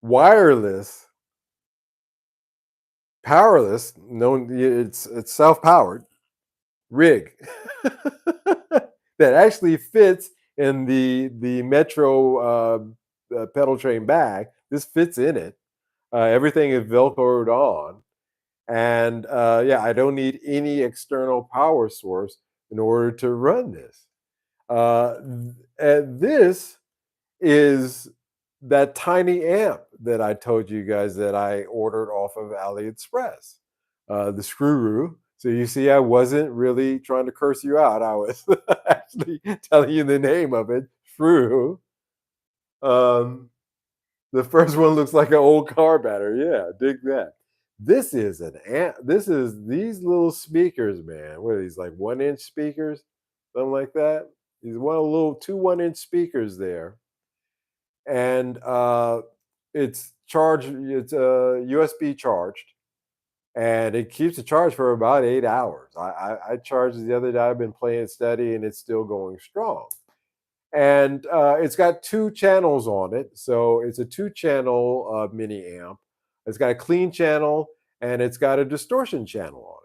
wireless, powerless. No, it's self-powered rig that actually fits in the Metro pedal train bag. This fits in it. Everything is velcroed on, and yeah, I don't need any external power source in order to run this. And this is that tiny amp that I told you guys that I ordered off of AliExpress, the Screw. So you see, I wasn't really trying to curse you out. I was actually telling you the name of it, Screw. Um, the first one looks like an old car battery. Yeah, dig that. This is an amp. This is these little speakers, man. What are these, like 1 inch speakers? Something like that. These one little two 1 inch speakers there. And it's charged, it's USB charged, and it keeps the charge for about 8 hours. I charged it the other day. I've been playing steady, and it's still going strong. And it's got two channels on it, so it's a two-channel mini amp. It's got a clean channel and it's got a distortion channel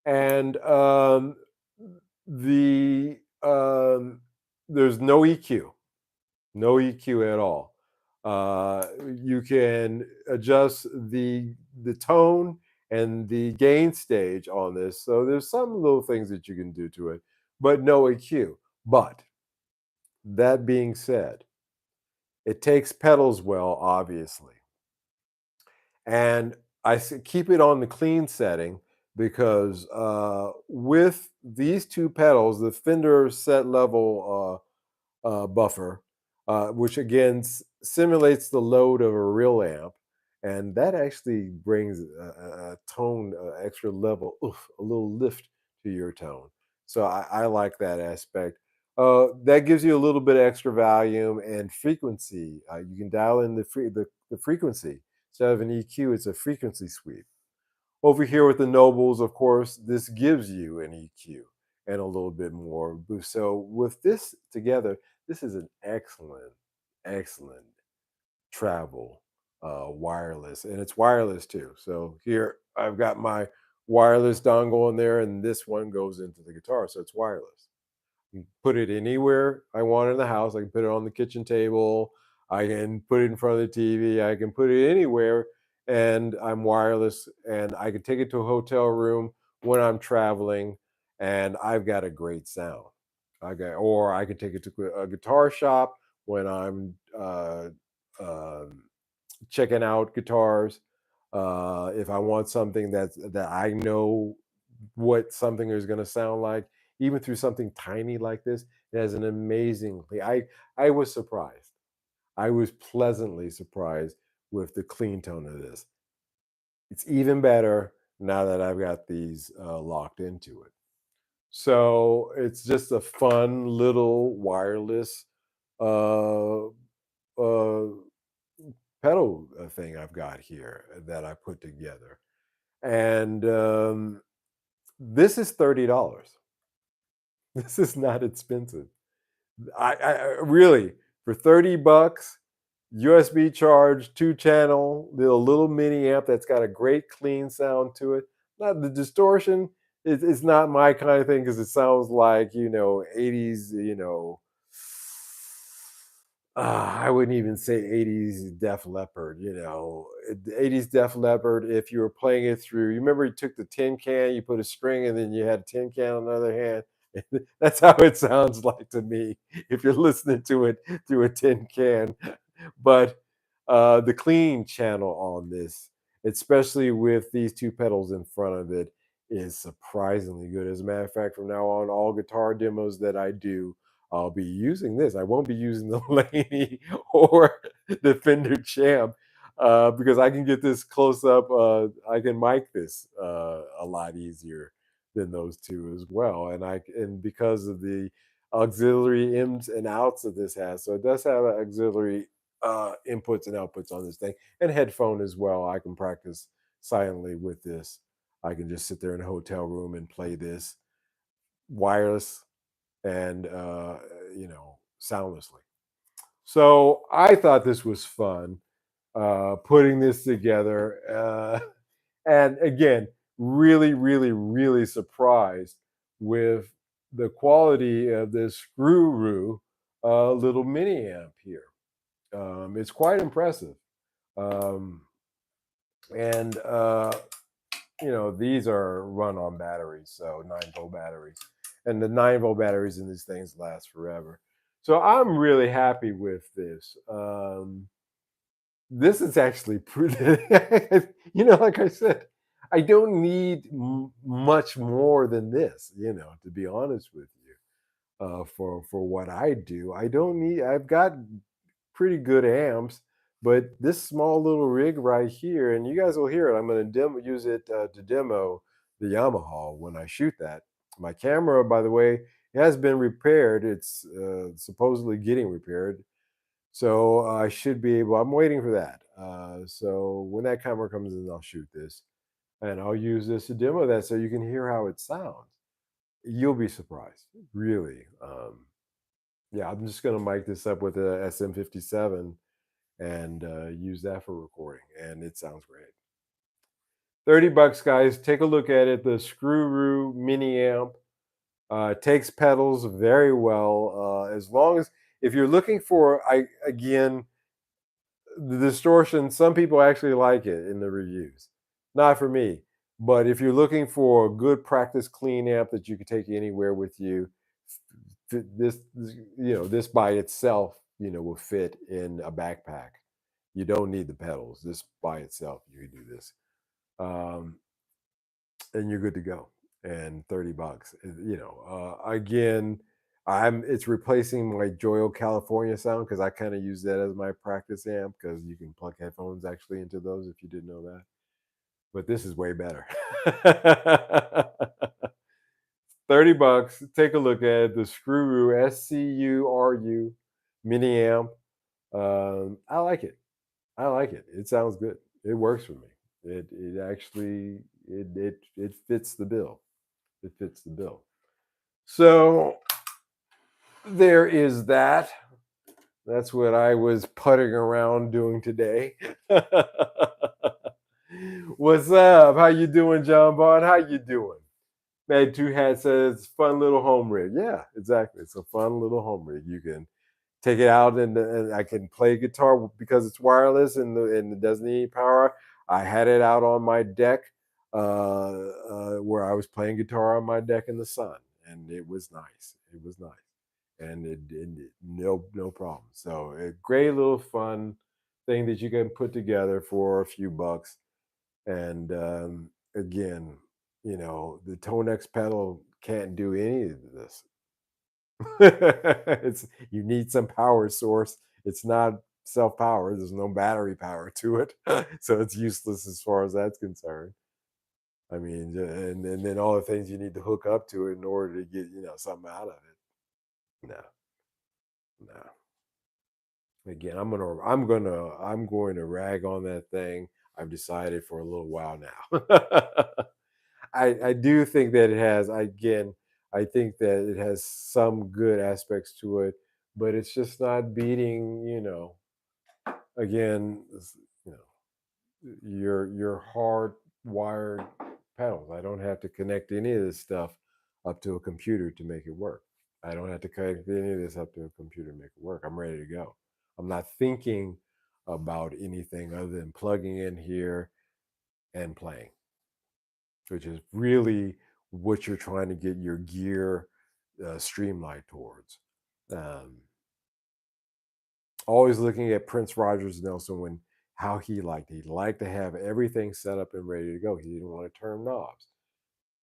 on it. And the there's no EQ, no EQ at all. You can adjust the tone and the gain stage on this. So there's some little things that you can do to it, but no EQ. But that being said, it takes pedals well, obviously. And keep it on the clean setting because with these two pedals, the Fender set level buffer, which again simulates the load of a real amp, and that actually brings a tone, extra level, a little lift to your tone. So I like that aspect. That gives you a little bit extra volume and frequency. You can dial in the frequency instead of an EQ. It's a frequency sweep. Over here with the Nobles, of course, this gives you an EQ and a little bit more boost. So with this together, this is an excellent, excellent travel wireless, and it's wireless too. So here I've got my wireless dongle in there, and this one goes into the guitar, so it's wireless. You can put it anywhere I want in the house. I can put it on the kitchen table. I can put it in front of the TV. I can put it anywhere, and I'm wireless. And I can take it to a hotel room when I'm traveling, and I've got a great sound. Or I can take it to a guitar shop when I'm um checking out guitars. If I want something that I know what something is going to sound like, even through something tiny like this, it has an amazingly. I was surprised. I was pleasantly surprised with the clean tone of this. It's even better now that I've got these locked into it. So it's just a fun little wireless uh, uh, pedal thing I've got here that I put together. And this is $30. This is not expensive. I really, for 30 bucks, USB charge, two channel, little mini amp that's got a great clean sound to it. Not the distortion is not my kind of thing because it sounds like 80s, I wouldn't even say 80s Def Leppard, 80s Def Leppard. If you were playing it through, you remember you took the tin can, you put a string, and then you had a tin can on the other hand. That's how it sounds like to me if you're listening to it through a tin can. But the clean channel on this, especially with these two pedals in front of it, is surprisingly good. As a matter of fact, from now on, all guitar demos that I do, I'll be using this. I won't be using the Laney or the Fender Champ because I can get this close up. I can mic this a lot easier than those two as well, and because of the auxiliary ins and outs that this has, so it does have auxiliary inputs and outputs on this thing, and headphone as well. I can practice silently with this I can just sit there in a hotel room and play this wireless and soundlessly. So I thought this was fun, putting this together. And again, really, really, really surprised with the quality of this Screw little mini amp here. It's quite impressive. Um, and these are run on batteries, so 9-volt batteries, and the 9-volt batteries in these things last forever. So I'm really happy with this. This is actually pretty. Like I said, I don't need much more than this. To be honest with you, for what I do, I don't need. I've got pretty good amps, but this small little rig right here, and you guys will hear it. I'm going to use it to demo the Yamaha when I shoot that. My camera, by the way, has been repaired. It's supposedly getting repaired, so I should be able. I'm waiting for that. So when that camera comes in, I'll shoot this, and I'll use this to demo that, so you can hear how it sounds. You'll be surprised, really. Yeah, I'm just gonna mic this up with a SM57 and use that for recording, and it sounds great. $30, guys. Take a look at it. The Screw mini amp takes pedals very well. As long as if you're looking for, the distortion, some people actually like it in the reviews. Not for me. But if you're looking for a good practice clean amp that you can take anywhere with you, this by itself, will fit in a backpack. You don't need the pedals. This by itself, you can do this, and you're good to go. And $30, again, it's replacing my Joyo California sound, because I kind of use that as my practice amp, because you can plug headphones actually into those if you didn't know that. But this is way better. $30. Take a look at the Screw SCURU mini amp. I like it. I like it. It sounds good. It works for me. It actually it fits the bill. It fits the bill. So there is that. That's what I was putting around doing today. What's up? How you doing, John Bond? How you doing? Man, Two Hat says fun little home rig. Yeah, exactly. It's a fun little home rig. You can take it out, and I can play guitar because it's wireless and it doesn't need power. I had it out on my deck, where I was playing guitar on my deck in the sun, and it was nice. It was nice, and no problem. So a great little fun thing that you can put together for a few bucks. And again, the Tonex pedal can't do any of this. You need some power source. It's not self-powered. There's no battery power to it, so it's useless as far as that's concerned. I mean, and then all the things you need to hook up to it in order to get something out of it. No, no. Again, I'm going to rag on that thing. I've decided for a little while now. I do think that it has. Again, I think that it has some good aspects to it, but it's just not beating. Again, your hardwired panels. I don't have to connect any of this stuff up to a computer to make it work. I don't have to connect any of this up to a computer to make it work. I'm ready to go. I'm not thinking about anything other than plugging in here and playing, which is really what you're trying to get your gear streamlined towards. Um, Always looking at Prince Rogers Nelson, when how he liked to have everything set up and ready to go. He didn't want to turn knobs.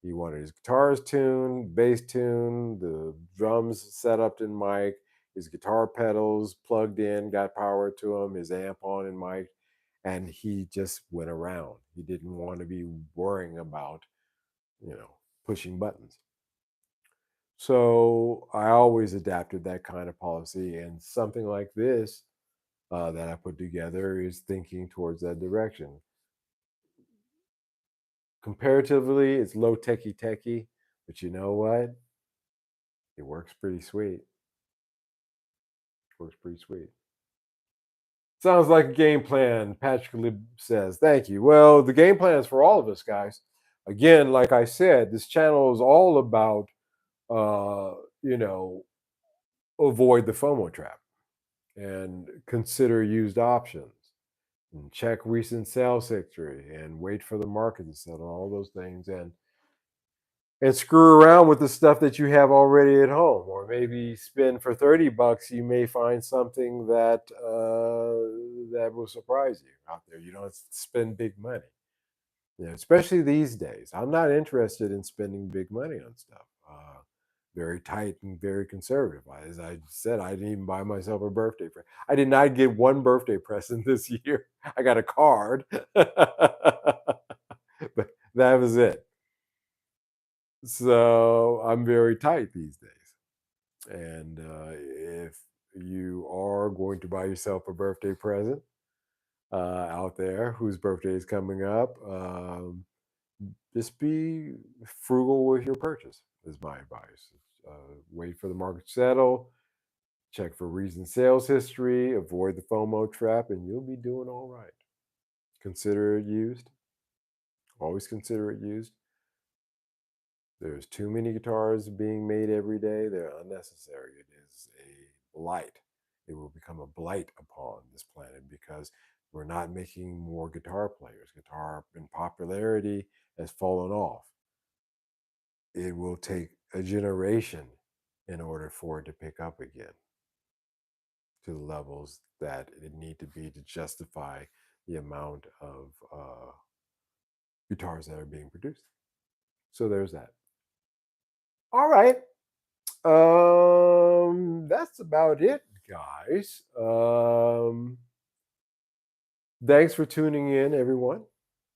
He wanted his guitars tuned, bass tuned, the drums set up in mic, his guitar pedals plugged in, got power to them, his amp on and mic, and he just went around. He didn't want to be worrying about, pushing buttons. So I always adapted that kind of policy, and something like this that I put together is thinking towards that direction. Comparatively, it's low techy, but you know what? It works pretty sweet. Works pretty sweet. Sounds like a game plan, Patrick Lib says. Thank you. Well, the game plan is for all of us, guys. Again, like I said, this channel is all about, uh, you know, avoid the FOMO trap and consider used options and check recent sales history and wait for the market to settle, all those things. And screw around with the stuff that you have already at home, or maybe spend for $30. You may find something that will surprise you out there. You don't spend big money, especially these days. I'm not interested in spending big money on stuff. Very tight and very conservative. As I said, I didn't even buy myself a birthday present. I did not get one birthday present this year. I got a card, but that was it. So I'm very tight these days. And if you are going to buy yourself a birthday present out there whose birthday is coming up, just be frugal with your purchase, is my advice. Wait for the market to settle, check for recent sales history, avoid the FOMO trap, and you'll be doing all right. Consider it used. Always consider it used. There's too many guitars being made every day. They're unnecessary. It is a blight. It will become a blight upon this planet because we're not making more guitar players. Guitar in popularity has fallen off. It will take a generation in order for it to pick up again to the levels that it need to be to justify the amount of guitars that are being produced. So there's that. All right. That's about it, guys. Thanks for tuning in, everyone.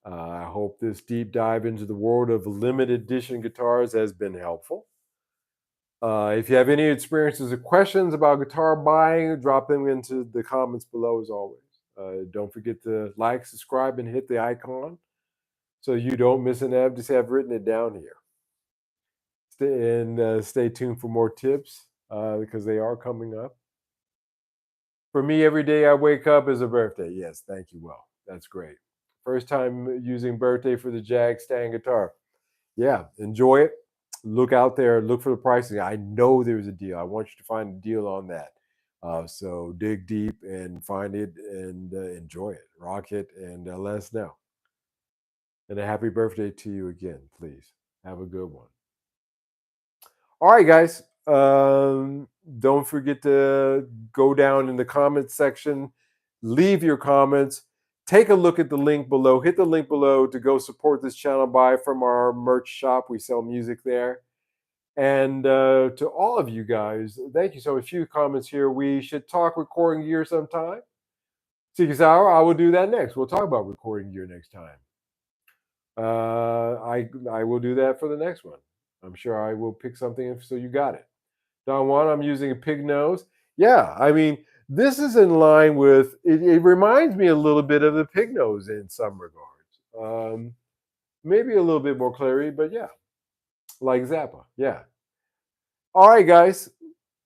I hope this deep dive into the world of limited edition guitars has been helpful. If you have any experiences or questions about guitar buying, drop them into the comments below as always. Don't forget to like, subscribe, and hit the icon so you don't miss an ep. Just have written it down here. Stay tuned for more tips because they are coming up. For me, every day I wake up is a birthday. Yes, thank you. Well, that's great. First time using birthday for the Jag stand guitar. Yeah, enjoy it. Look out there, look for the pricing. I know there's a deal. I want you to find a deal on that. So dig deep and find it and enjoy it. Rock it and let us know. And a happy birthday to you again, please. Have a good one. All right, guys. Don't forget to go down in the comments section, leave your comments, take a look at the link below, hit the link below to go support this channel, buy from our merch shop. We sell music there. And to all of you guys, thank you so much. A few comments here. We should talk recording gear sometime. Seekers Hour, I will do that next. We'll talk about recording gear next time. I will do that for the next one. I'm sure I will pick something so you got it. Don Juan, I'm using a pig nose. Yeah, I mean, this is in line with, it reminds me a little bit of the pig nose in some regards. Maybe a little bit more clarity, but yeah, like Zappa. Yeah. All right, guys,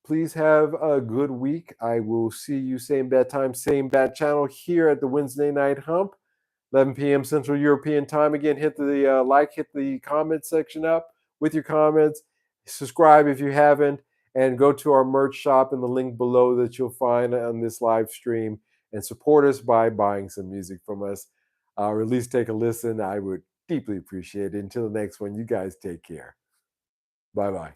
please have a good week. I will see you same bad time, same bad channel here at the Wednesday Night Hump, 11 p.m. Central European Time. Again, hit the hit the comment section up with your comments. Subscribe if you haven't, and go to our merch shop in the link below that you'll find on this live stream and support us by buying some music from us, or at least take a listen. I would deeply appreciate it. Until the next one, you guys take care. Bye-bye.